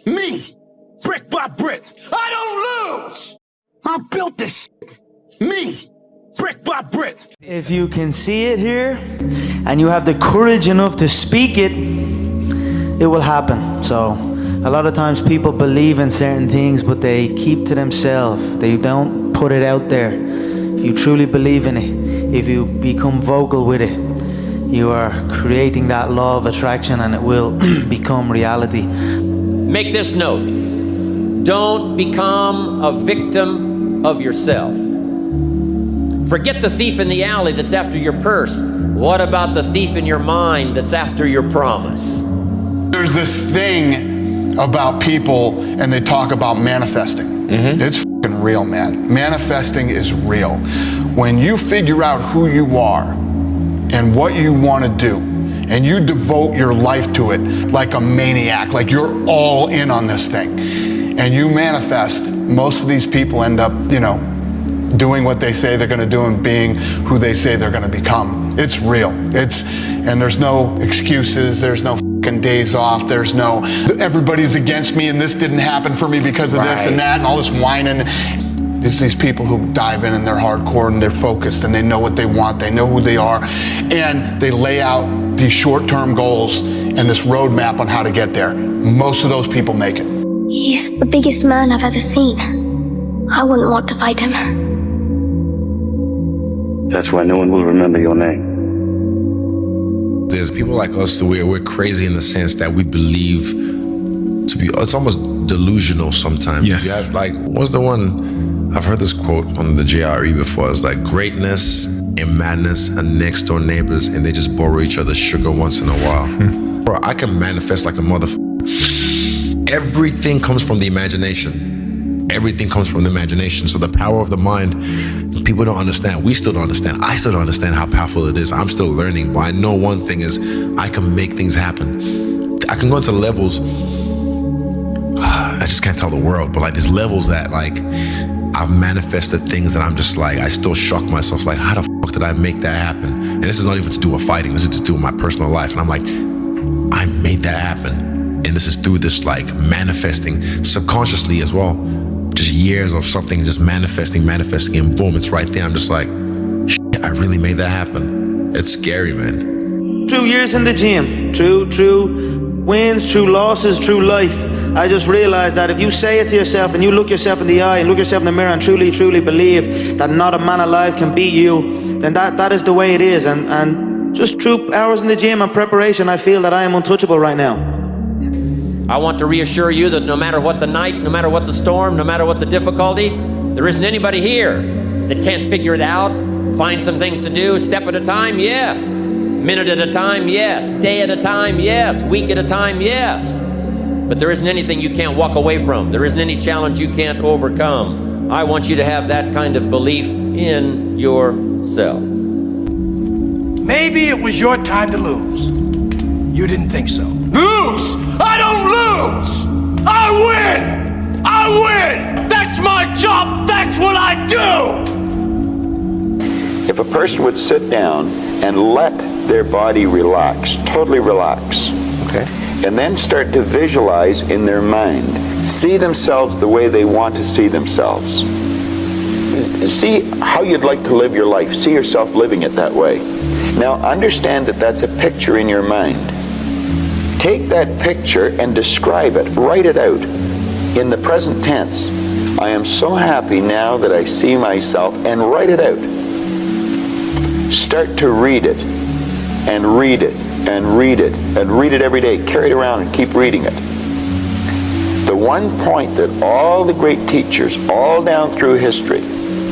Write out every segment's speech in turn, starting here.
Me, brick by brick. I don't lose. I built this. Me, brick by brick. If you can see it here and you have the courage enough to speak it, it will happen. So a lot of times people believe in certain things, but they keep to themselves. They don't put it out there. If you truly believe in it, if you become vocal with it, you are creating that law of attraction and it will become reality. Make this note. Don't become a victim of yourself. Forget the thief in the alley that's after your purse. What about the thief in your mind that's after your promise? There's this thing about people and they talk about manifesting. It's fucking real, man. Manifesting is real. When you figure out who you are and what you want to do, and you devote your life to it like a maniac, like you're all in on this thing, and you manifest, most of these people end up, doing what they say they're going to do and being who they say they're going to become. It's real. And there's no excuses. There's no fucking days off. There's no, everybody's against me and this didn't happen for me because of this and that and all this whining. There's these people who dive in and they're hardcore and they're focused and they know what they want. They know who they are. And they lay out these short-term goals and this roadmap on how to get there. Most of those people make it. He's the biggest man I've ever seen. I wouldn't want to fight him. That's why no one will remember your name. There's people like us, we're crazy in the sense that we believe it's almost delusional sometimes. Yes. You have, what's the one, I've heard this quote on the JRE before, it's like greatness and madness are next door neighbors and they just borrow each other's sugar once in a while. Bro, I can manifest like a motherfucker. Everything comes from the imagination. Everything comes from the imagination. So the power of the mind, people don't understand. We still don't understand. I still don't understand how powerful it is. I'm still learning. But I know one thing is I can make things happen. I can go into levels, I just can't tell the world, but there's levels that I've manifested things that I'm just I still shock myself, how the fuck did I make that happen? And this is not even to do with fighting. This is to do with my personal life. And I'm I made that happen. And this is through this manifesting subconsciously as well. Just years of something just manifesting, and boom, it's right there. I'm just shit, I really made that happen. It's scary, man. True years in the gym, true wins, true losses, true life. I just realized that if you say it to yourself and you look yourself in the eye and look yourself in the mirror and truly believe that not a man alive can beat you, then that is the way it is. And just true hours in the gym and preparation, I feel that I am untouchable right now. I want to reassure you that no matter what the night, no matter what the storm, no matter what the difficulty, there isn't anybody here that can't figure it out, find some things to do, step at a time, yes. Minute at a time, yes. Day at a time, yes. Week at a time, yes. But there isn't anything you can't walk away from. There isn't any challenge you can't overcome. I want you to have that kind of belief in yourself. Maybe it was your time to lose. You didn't think so. Lose? I don't lose! I win! I win! That's my job! That's what I do! If a person would sit down and let their body relax, totally relax, okay, and then start to visualize in their mind, see themselves the way they want to see themselves. See how you'd like to live your life. See yourself living it that way. Now understand that that's a picture in your mind. Take that picture and describe it. Write it out in the present tense. I am so happy now that I see myself, and write it out. Start to read it and read it and read it and read it every day. Carry it around and keep reading it. The one point that all the great teachers all down through history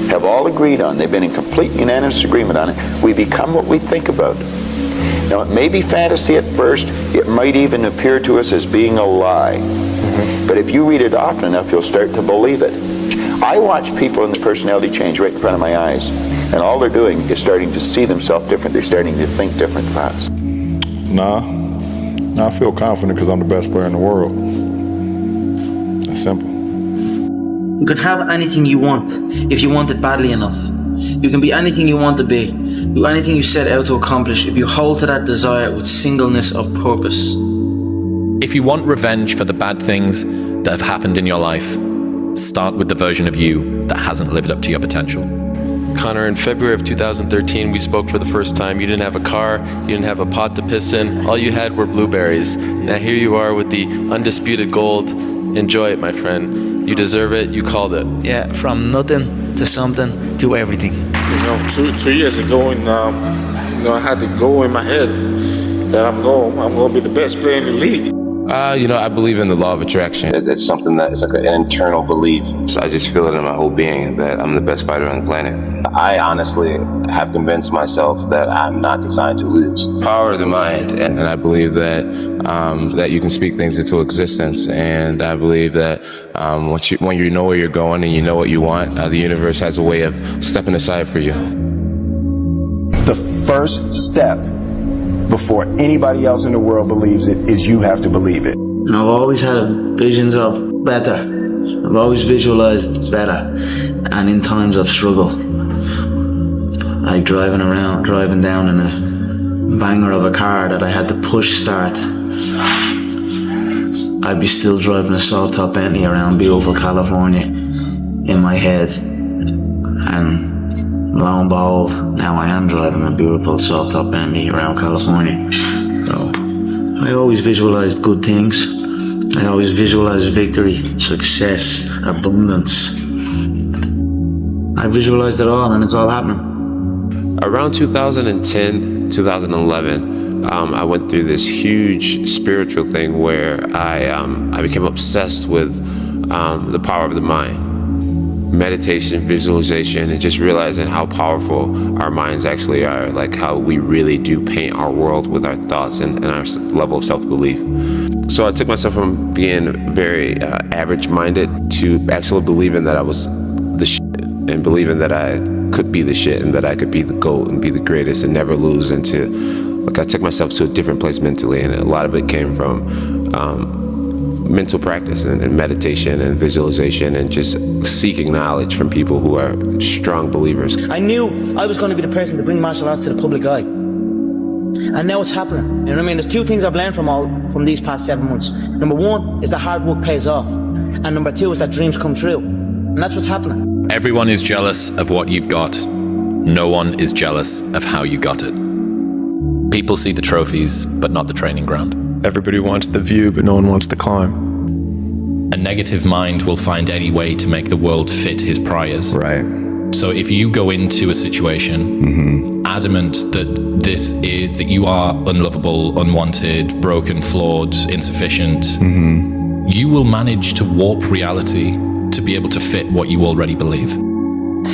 have all agreed on, they've been in complete unanimous agreement on it, we become what we think about. Now it may be fantasy at first, it might even appear to us as being a lie. But if you read it often enough, you'll start to believe it. I watch people in the personality change right in front of my eyes, and all they're doing is starting to see themselves different. They're starting to think different thoughts. Nah, I feel confident because I'm the best player in the world. That's simple. You can have anything you want if you want it badly enough. You can be anything you want to be. Do anything you set out to accomplish if you hold to that desire with singleness of purpose. If you want revenge for the bad things that have happened in your life, start with the version of you that hasn't lived up to your potential. Connor, in February of 2013, we spoke for the first time. You didn't have a car, you didn't have a pot to piss in, all you had were blueberries. Now here you are with the undisputed gold. Enjoy it, my friend. You deserve it, you called it. Yeah, from nothing to something to everything. You know, two years ago, and I had to go in my head that I'm going to be the best player in the league. I believe in the law of attraction. It's something that is like an internal belief. So I just feel it in my whole being that I'm the best fighter on the planet. I honestly have convinced myself that I'm not designed to lose. Power of the mind. And I believe that that you can speak things into existence. And I believe that when you know where you're going and you know what you want, the universe has a way of stepping aside for you. The first step before anybody else in the world believes it is you have to believe it. I've always had visions of better. I've always visualized better. And in times of struggle, like driving down in a banger of a car that I had to push start, I'd be still driving a soft top Bentley around beautiful California in my head. And lo and behold, now I am driving a beautiful soft top Bentley around California. So I always visualized good things. I always visualized victory, success, abundance. I visualized it all, and it's all happening. Around 2010, 2011, I went through this huge spiritual thing where I became obsessed with the power of the mind. Meditation, visualization, and just realizing how powerful our minds actually are, like how we really do paint our world with our thoughts and our level of self-belief. So I took myself from being very average-minded to actually believing that I was the shit, and believing that I could be the shit and that I could be the GOAT and be the greatest and never lose. And I took myself to a different place mentally, and a lot of it came from mental practice and meditation and visualization and just seeking knowledge from people who are strong believers. I knew I was going to be the person to bring martial arts to the public eye. And now it's happening. You know what I mean? There's two things I've learned from these past 7 months. Number one is that hard work pays off. And number two is that dreams come true. And that's what's happening. Everyone is jealous of what you've got. No one is jealous of how you got it. People see the trophies, but not the training ground. Everybody wants the view, but no one wants the climb. A negative mind will find any way to make the world fit his priors. Right. So if you go into a situation adamant that you are unlovable, unwanted, broken, flawed, insufficient, you will manage to warp reality to be able to fit what you already believe.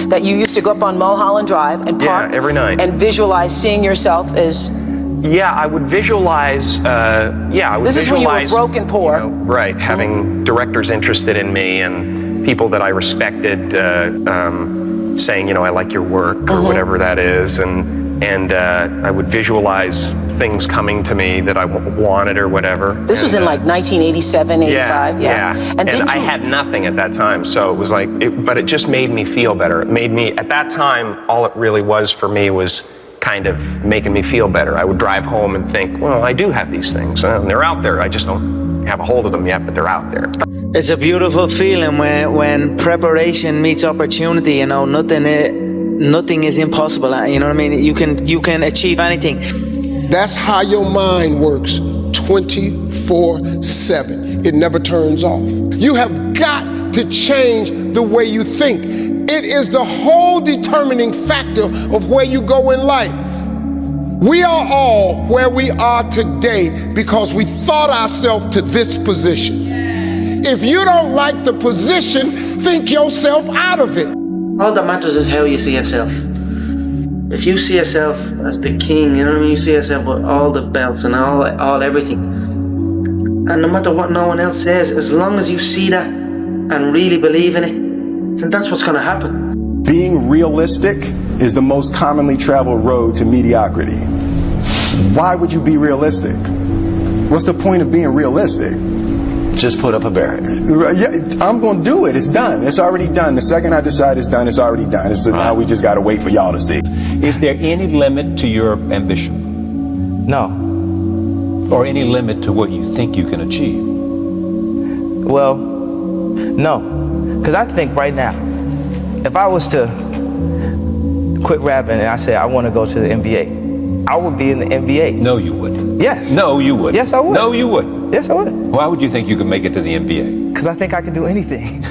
That you used to go up on Mulholland Drive and park every night and visualize seeing yourself as... Yeah, I would visualize, This is when you were broken poor. Right, having directors interested in me and people that I respected saying, I like your work or whatever that is. And I would visualize things coming to me that I wanted or whatever. This was in like 1987, 85, yeah. And I had nothing at that time, so it was like, but it just made me feel better. It made me, at that time, all it really was for me was kind of making me feel better. I would drive home and think, well, I do have these things, and they're out there. I just don't have a hold of them yet, but they're out there. It's a beautiful feeling when preparation meets opportunity. Nothing is impossible. You know what I mean? You can achieve anything. That's how your mind works 24/7. It never turns off. You have got to change the way you think. It is the whole determining factor of where you go in life. We are all where we are today because we thought ourselves to this position. If you don't like the position, think yourself out of it. All that matters is how you see yourself. If you see yourself as the king, you know what I mean? You see yourself with all the belts and all everything. And no matter what no one else says, as long as you see that and really believe in it, then that's what's going to happen. Being realistic is the most commonly traveled road to mediocrity. Why would you be realistic? What's the point of being realistic? Just put up a barrier. Yeah, I'm going to do it. It's done. It's already done. The second I decide it's done, it's already done. Now we just got to wait for y'all to see. Is there any limit to your ambition? No. or any limit to what you think you can achieve? Well, no. Because I think right now, if I was to quit rapping and I said I want to go to the NBA, I would be in the NBA. No, you wouldn't. Yes. No, you wouldn't. Yes, I would. No, you wouldn't. Yes, I would. Why would you think you could make it to the NBA? Because I think I can do anything.